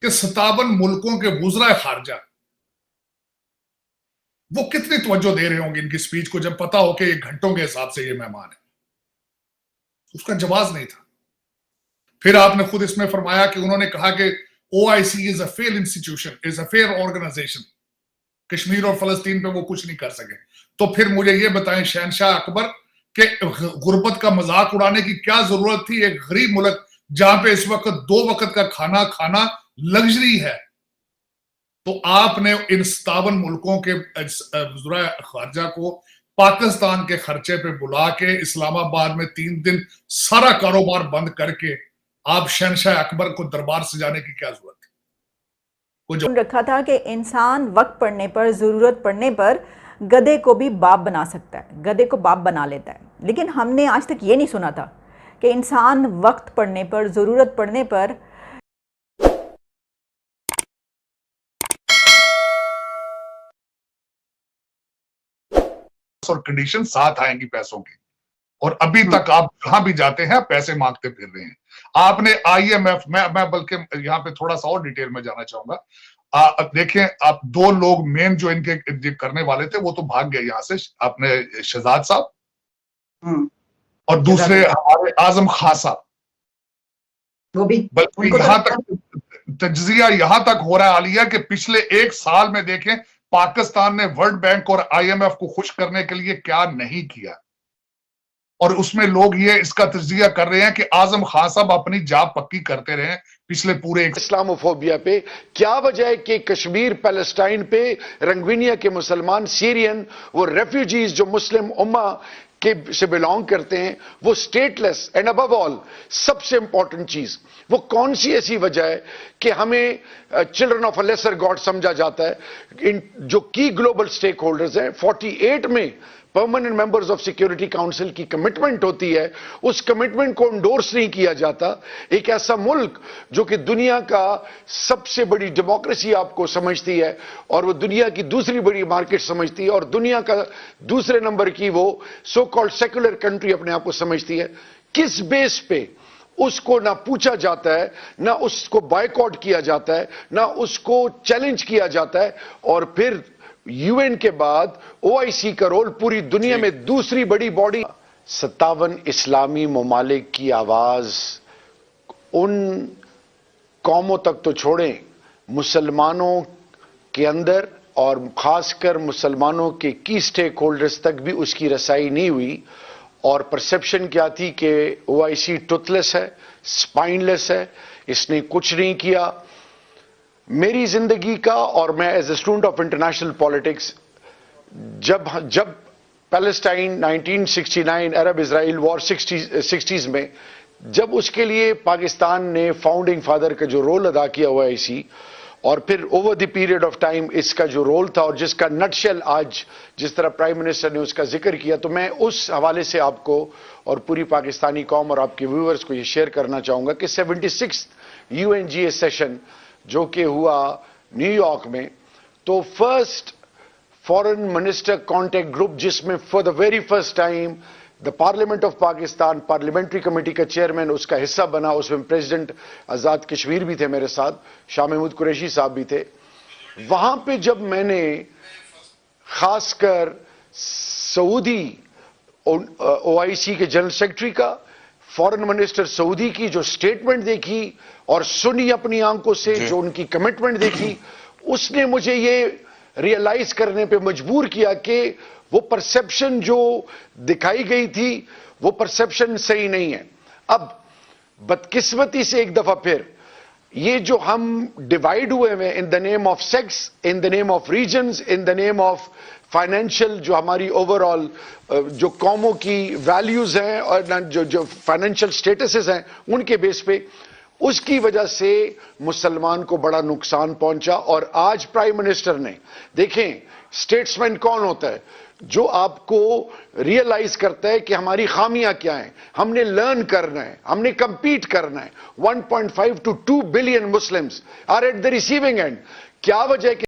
کہ 57 ملکوں کے وزراء خارجہ وہ کتنی توجہ دے رہے ہوں گے ان کی سپیچ کو جب پتا ہو کہ یہ گھنٹوں کے حساب سے یہ مہمان ہے. اس کا جواز نہیں تھا. پھر آپ نے خود اس میں فرمایا کہ انہوں نے کہا کہ OIC is a failed institution, is a fair organization. Kashmir اور فلسطین پہ وہ کچھ نہیں کر سکے. تو پھر مجھے یہ بتائیں شہنشاہ اکبر کہ غربت کا مذاق اڑانے کی کیا ضرورت تھی ایک غریب ملک جہاں پہ اس وقت 2 وقت کا کھانا لگژری ہے. تو آپ نے ان 57 ملکوں کے وزراء خارجہ کو پاکستان کے خرچے پہ بلا کے اسلام آباد میں 3 دن سارا کاروبار بند کر کے آپ شہنشاہ اکبر کو دربار سجانے کی کیا ضرورت تھی؟ رکھا تھا کہ انسان وقت پڑنے پر ضرورت پڑنے پر گدھے کو بھی باپ بنا سکتا ہے، گدھے کو باپ بنا لیتا ہے. لیکن ہم نے آج تک یہ نہیں سنا تھا کہ انسان وقت پڑنے پر ضرورت پڑنے پر اور کنڈیشن ساتھ آئیں گی پیسوں کی. اور ابھی تک آپ کہاں بھی جاتے ہیں پیسے مانگتے پھر رہے ہیں. آپ نے IMF میں بلکہ یہاں پہ تھوڑا سا اور ڈیٹیل میں جانا چاہوں گا. دیکھیں آپ 2 لوگ مین جو ان کے کرنے والے تھے وہ تو بھاگ گئے یہاں سے. آپ نے شہزاد صاحب اور دوسرے ہمارے اعظم خان صاحب. بلکہ یہاں تک تجزیہ یہاں تک ہو رہا ہے عالیہ کہ پچھلے 1 سال میں دیکھیں پاکستان نے ورلڈ بینک اور IMF کو خوش کرنے کے لیے کیا نہیں کیا. اور اس میں لوگ یہ اس کا تجزیہ کر رہے ہیں کہ اعظم خان صاحب اپنی جاب پکی کرتے رہے پچھلے پورے اسلاموفوبیا پہ. کیا وجہ ہے کہ کشمیر پیلسٹائن پہ رنگوینیا کے مسلمان سیرین وہ ریفیوجیز جو مسلم امہ کے سے بلانگ کرتے ہیں وہ سٹیٹ لیس اینڈ ابو آل سب سے امپورٹنٹ چیز وہ کون سی ایسی وجہ ہے کہ ہمیں children of a lesser God سمجھا جاتا ہے. جو کی گلوبل سٹیک ہولڈرز ہیں 48 میں permanent members of security council کی کمٹمنٹ ہوتی ہے، اس کمٹمنٹ کو انڈورس نہیں کیا جاتا. ایک ایسا ملک جو کہ دنیا کا سب سے بڑی ڈیموکریسی آپ کو سمجھتی ہے اور وہ دنیا کی دوسری بڑی مارکیٹ سمجھتی ہے اور دنیا کا دوسرے نمبر کی وہ سو کالڈ سیکولر کنٹری اپنے آپ کو سمجھتی ہے، کس بیس پہ اس کو نہ پوچھا جاتا ہے، نہ اس کو بائیکاٹ کیا جاتا ہے، نہ اس کو چیلنج کیا جاتا ہے. اور پھر UN کے بعد OIC کا رول پوری دنیا میں دوسری بڑی باڈی. 57 اسلامی ممالک کی آواز ان قوموں تک تو چھوڑیں، مسلمانوں کے اندر اور خاص کر مسلمانوں کے کی سٹیک ہولڈرز تک بھی اس کی رسائی نہیں ہوئی. اور پرسپشن کیا تھی کہ OIC ٹوتھ لیس ہے، سپائن لیس ہے، اس نے کچھ نہیں کیا. میری زندگی کا اور میں as a student of international politics جب پیلسٹائن 1969 عرب اسرائیل وار 60s میں جب اس کے لیے پاکستان نے فاؤنڈنگ فادر کا جو رول ادا کیا OIC اور پھر over the period of time اس کا جو رول تھا اور جس کا نٹ شیل آج جس طرح پرائم منسٹر نے اس کا ذکر کیا، تو میں اس حوالے سے آپ کو اور پوری پاکستانی قوم اور آپ کے ویورز کو یہ شیئر کرنا چاہوں گا کہ 76 UNGA سیشن جو کہ ہوا نیو یارک میں، تو فرسٹ فورن منسٹر کانٹیکٹ گروپ جس میں for the very first time the parliament of Pakistan parliamentary committee کا چیئرمین اس کا حصہ بنا. اس میں پریزیڈنٹ آزاد کشمیر بھی تھے میرے ساتھ، شاہ محمود قریشی صاحب بھی تھے. وہاں پہ جب میں نے خاص کر سعودی OIC کے جنرل سیکرٹری کا فورن منسٹر سعودی کی جو سٹیٹمنٹ دیکھی اور سنی اپنی آنکھوں سے جو ان کی کمٹمنٹ دیکھی، اس نے مجھے یہ ریئلائز کرنے پہ مجبور کیا کہ وہ پرسپشن جو دکھائی گئی تھی وہ پرسپشن صحیح نہیں ہے. اب بدقسمتی سے ایک دفعہ پھر یہ جو ہم ڈیوائیڈ ہوئے ہیں in the name of sex, in the name of regions, in the name of financial جو ہماری اوور آل جو قوموں کی ویلیوز ہیں اور جو فائنینشیل سٹیٹسز ہیں ان کے بیس پہ، اس کی وجہ سے مسلمان کو بڑا نقصان پہنچا. اور آج پرائم منسٹر نے دیکھیں سٹیٹسمین کون ہوتا ہے جو آپ کو ریئلائز کرتا ہے کہ ہماری خامیاں کیا ہیں، ہم نے لرن کرنا ہے، ہم نے کمپیٹ کرنا ہے. 1.5 to 2 billion Muslims are at the receiving end. کیا وجہ ہے کہ